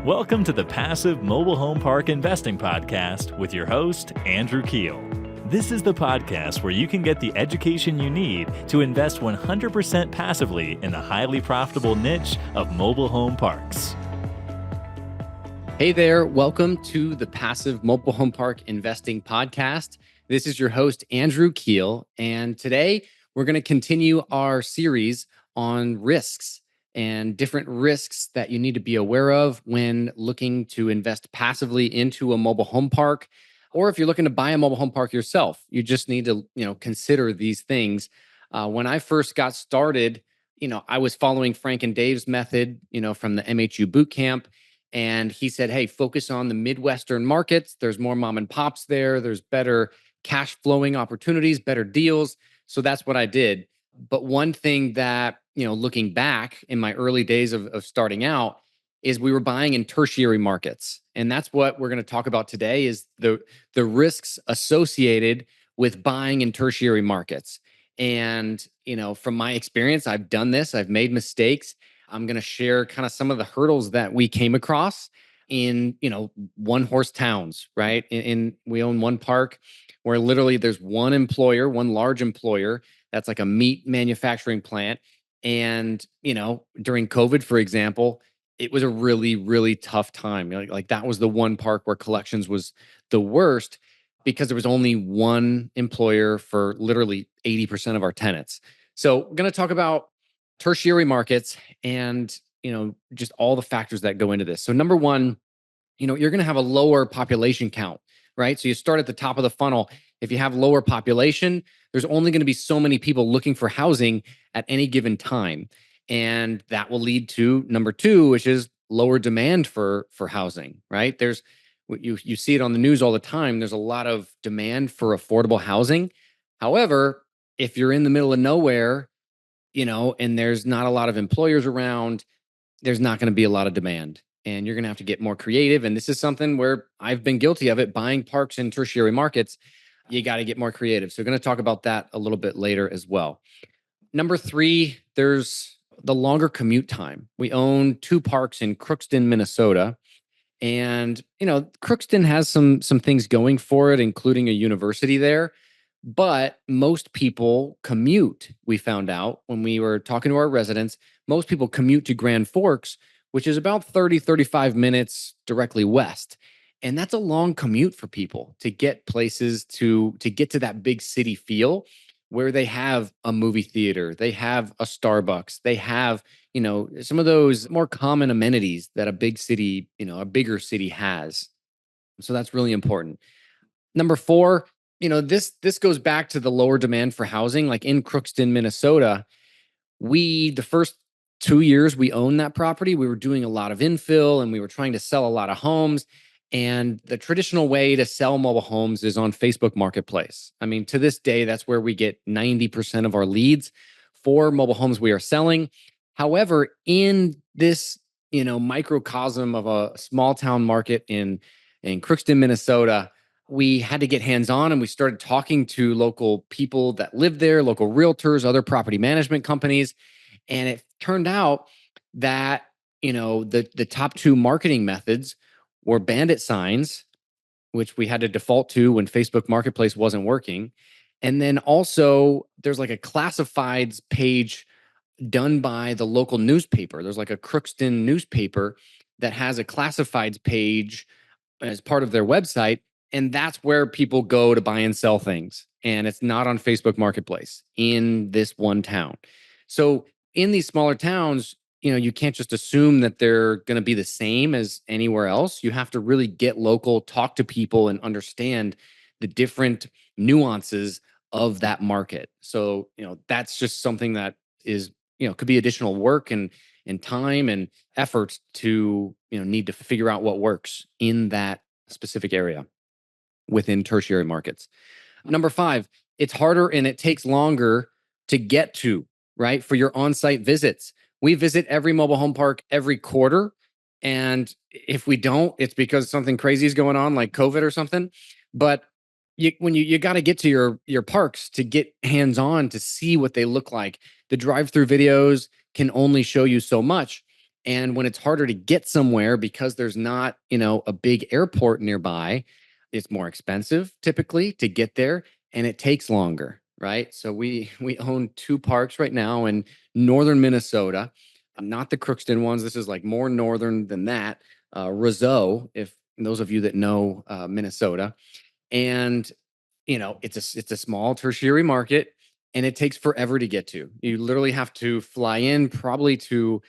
Welcome to the Passive Mobile Home Park Investing Podcast with your host, Andrew Keel. This is the podcast where you can get the education you need to invest 100% passively in the highly profitable niche of mobile home parks. Hey there, welcome to the Passive Mobile Home Park Investing Podcast. This is your host, Andrew Keel, and today we're going to continue our series on risks and different risks that you need to be aware of when looking to invest passively into a mobile home park, or if you're looking to buy a mobile home park yourself. You just need to, consider these things. When I first got started, I was following Frank and Dave's method, from the MHU boot camp. And he said, hey, focus on the Midwestern markets. There's more mom and pops there. There's better cash flowing opportunities, better deals. So that's what I did. But one thing that, looking back in my early days of starting out, is we were buying in tertiary markets. And that's what we're going to talk about today is the risks associated with buying in tertiary markets. And, from my experience, I've done this, I've made mistakes. I'm going to share kind of some of the hurdles that we came across in, one horse towns, right? We own one park where literally there's one employer, one large employer that's like a meat manufacturing plant. And, during COVID, for example, it was a really, really tough time. Like that was the one park where collections was the worst because there was only one employer for literally 80% of our tenants. So we're going to talk about tertiary markets and, just all the factors that go into this. So number one, you're going to have a lower population count, right? So you start at the top of the funnel. If you have lower population, there's only going to be so many people looking for housing at any given time. And that will lead to number two, which is lower demand for housing, right? You see it on the news all the time. There's a lot of demand for affordable housing. However, if you're in the middle of nowhere, and there's not a lot of employers around, there's not going to be a lot of demand. And you're going to have to get more creative. And this is something where I've been guilty of it, buying parks in tertiary markets. You got to get more creative. So we're going to talk about that a little bit later as well. Number three, there's the longer commute time. We own two parks in Crookston, Minnesota. And, Crookston has some things going for it, including a university there. But most people commute, we found out when we were talking to our residents, most people commute to Grand Forks, which is about 35 minutes directly west. And that's a long commute for people to get places to get to that big city feel where they have a movie theater, they have a Starbucks, they have, some of those more common amenities that a big city, a bigger city has. So that's really important. Number four, this goes back to the lower demand for housing. Like in Crookston, Minnesota, the first 2 years we owned that property, we were doing a lot of infill and we were trying to sell a lot of homes. And the traditional way to sell mobile homes is on Facebook Marketplace. I mean, to this day, that's where we get 90% of our leads for mobile homes we are selling. However, in this, microcosm of a small town market in Crookston, Minnesota, we had to get hands-on and we started talking to local people that live there, local realtors, other property management companies. And it turned out that, the top two marketing methods were bandit signs, which we had to default to when Facebook Marketplace wasn't working. And then also there's like a classifieds page done by the local newspaper. There's like a Crookston newspaper that has a classifieds page as part of their website. And that's where people go to buy and sell things. And it's not on Facebook Marketplace in this one town. So in these smaller towns, you can't just assume that they're going to be the same as anywhere else. You have to really get local, talk to people, and understand the different nuances of that market. So, that's just something that is, could be additional work and time and effort to, need to figure out what works in that specific area within tertiary markets. Number five, it's harder and it takes longer to get to, right? For your on-site visits. We visit every mobile home park every quarter. And if we don't, it's because something crazy is going on like COVID or something. But you got to get to your parks to get hands-on to see what they look like. The drive-through videos can only show you so much. And when it's harder to get somewhere because there's not, a big airport nearby, it's more expensive typically to get there and it takes longer, right? So we own two parks right now in northern Minnesota, not the Crookston ones. This is like more northern than that. Roseau, if those of you that know Minnesota, and it's a small tertiary market and it takes forever to get to. You literally have to fly in probably to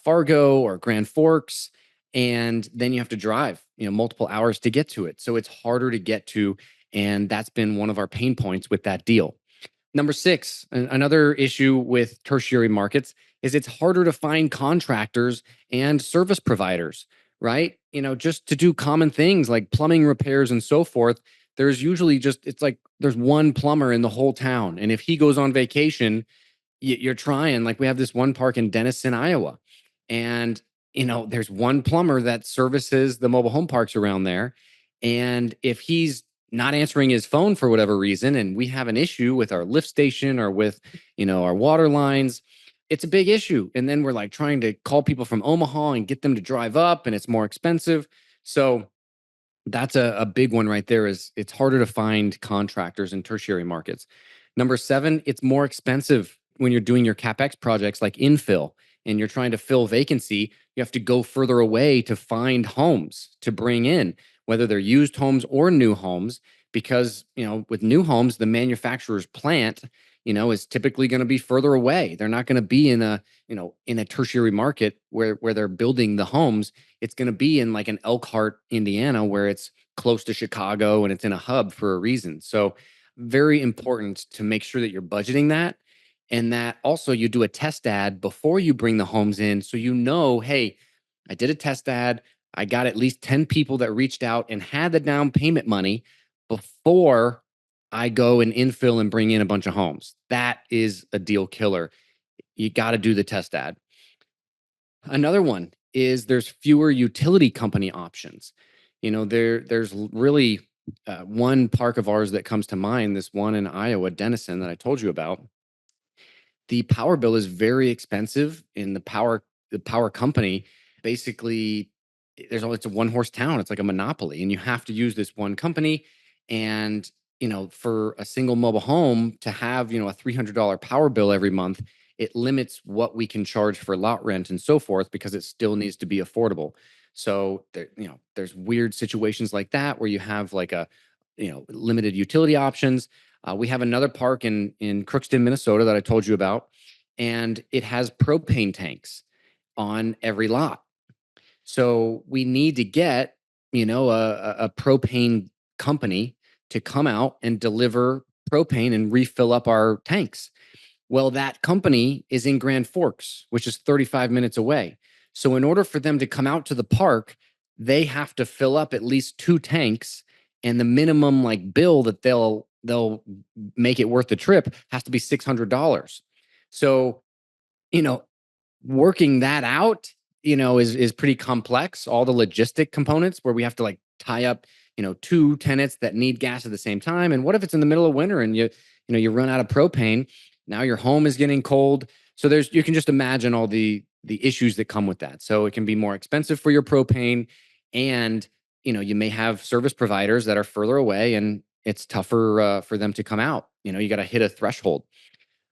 Fargo or Grand Forks, and then you have to drive, multiple hours to get to it. So it's harder to get to. And that's been one of our pain points with that deal. Number six, another issue with tertiary markets is it's harder to find contractors and service providers, right? Just to do common things like plumbing repairs and so forth. There's usually it's like there's one plumber in the whole town. And if he goes on vacation, you're trying, like we have this one park in Denison, Iowa. And, there's one plumber that services the mobile home parks around there. And if he's not answering his phone for whatever reason, and we have an issue with our lift station or with, our water lines, it's a big issue. And then we're like trying to call people from Omaha and get them to drive up and it's more expensive. So that's a big one right there. Is it's harder to find contractors in tertiary markets. Number seven, it's more expensive when you're doing your CapEx projects like infill and you're trying to fill vacancy. You have to go further away to find homes to bring in, whether they're used homes or new homes, because, with new homes, the manufacturer's plant, is typically going to be further away. They're not going to be in a tertiary market where they're building the homes. It's going to be in like an Elkhart, Indiana, where it's close to Chicago and it's in a hub for a reason. So very important to make sure that you're budgeting that, and that also you do a test ad before you bring the homes in. So, hey, I did a test ad. I got at least 10 people that reached out and had the down payment money before I go and infill and bring in a bunch of homes. That is a deal killer. You got to do the test ad. Another one is there's fewer utility company options. There's really one park of ours that comes to mind, this one in Iowa, Denison, that I told you about. The power bill is very expensive in the power company. Basically, it's a one horse town. It's like a monopoly, and you have to use this one company. And for a single mobile home to have a $300 power bill every month, it limits what we can charge for lot rent and so forth because it still needs to be affordable. So there's weird situations like that where you have like a limited utility options. We have another park in Crookston, Minnesota that I told you about, and it has propane tanks on every lot. So we need to get, a propane company to come out and deliver propane and refill up our tanks. Well, that company is in Grand Forks, which is 35 minutes away. So in order for them to come out to the park, they have to fill up at least two tanks, and the minimum like bill that they'll make it worth the trip has to be $600. So, you know, working that out, is pretty complex. All the logistic components where we have to like tie up, two tenants that need gas at the same time. And what if it's in the middle of winter and you run out of propane? Now your home is getting cold. So you can just imagine all the issues that come with that. So it can be more expensive for your propane, and you may have service providers that are further away, and it's tougher for them to come out. You got to hit a threshold.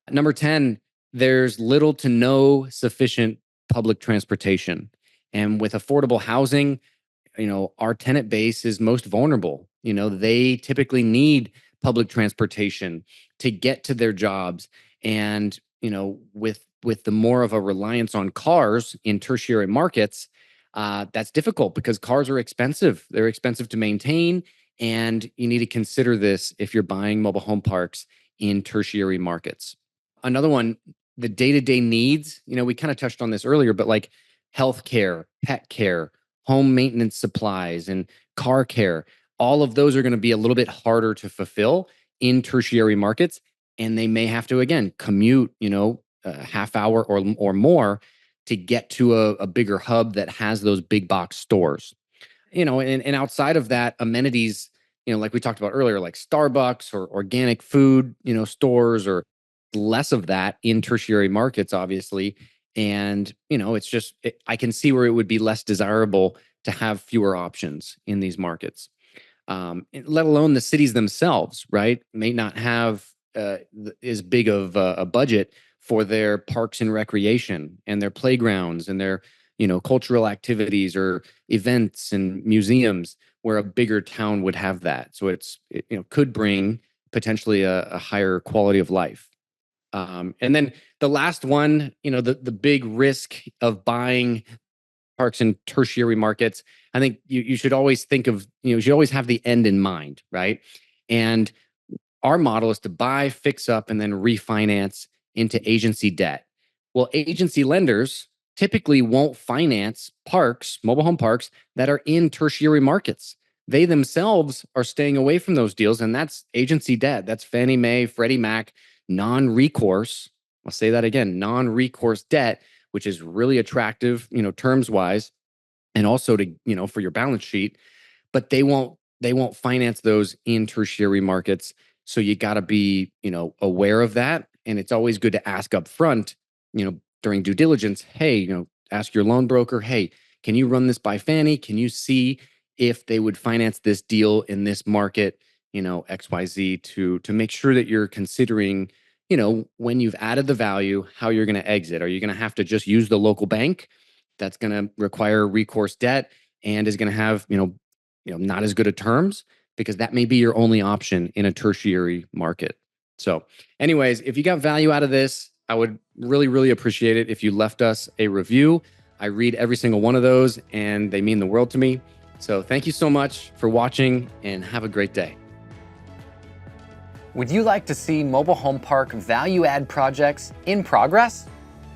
Number 10, there's little to no sufficient public transportation. And with affordable housing, our tenant base is most vulnerable. They typically need public transportation to get to their jobs. And, with the more of a reliance on cars in tertiary markets, that's difficult because cars are expensive. They're expensive to maintain. And you need to consider this if you're buying mobile home parks in tertiary markets. Another one, the day-to-day needs, we kind of touched on this earlier, but like healthcare, pet care, home maintenance supplies, and car care, all of those are going to be a little bit harder to fulfill in tertiary markets. And they may have to, again, commute, a half hour or more to get to a bigger hub that has those big box stores. And outside of that, amenities, like we talked about earlier, like Starbucks or organic food, stores, or less of that in tertiary markets, obviously. And, it's just, I can see where it would be less desirable to have fewer options in these markets. Let alone the cities themselves, right? May not have as big of a budget for their parks and recreation and their playgrounds and their, cultural activities or events and museums, where a bigger town would have that. So it could bring potentially a higher quality of life. And then the last one, the big risk of buying parks and tertiary markets, I think you should always think of, you should always have the end in mind, right? And our model is to buy, fix up, and then refinance into agency debt. Well, agency lenders typically won't finance parks, mobile home parks, that are in tertiary markets. They themselves are staying away from those deals, and that's agency debt. That's Fannie Mae, Freddie Mac, non-recourse. I'll say that again, non-recourse debt, which is really attractive, terms wise, and also to, for your balance sheet. But they won't finance those in tertiary markets. So you got to be, aware of that. And it's always good to ask up front, during due diligence, hey, ask your loan broker, hey, can you run this by Fannie? Can you see if they would finance this deal in this market, XYZ, to make sure that you're considering, when you've added the value, how you're going to exit. Are you going to have to just use the local bank that's going to require recourse debt and is going to have, not as good of terms? Because that may be your only option in a tertiary market. So anyways, if you got value out of this, I would really, really appreciate it if you left us a review. I read every single one of those and they mean the world to me. So thank you so much for watching and have a great day. Would you like to see mobile home park value add projects in progress?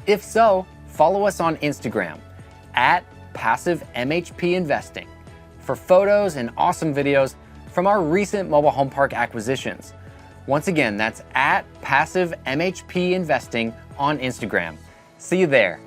If so, follow us on Instagram at Passive MHP Investing for photos and awesome videos from our recent mobile home park acquisitions. Once again, that's at Passive MHP Investing on Instagram. See you there.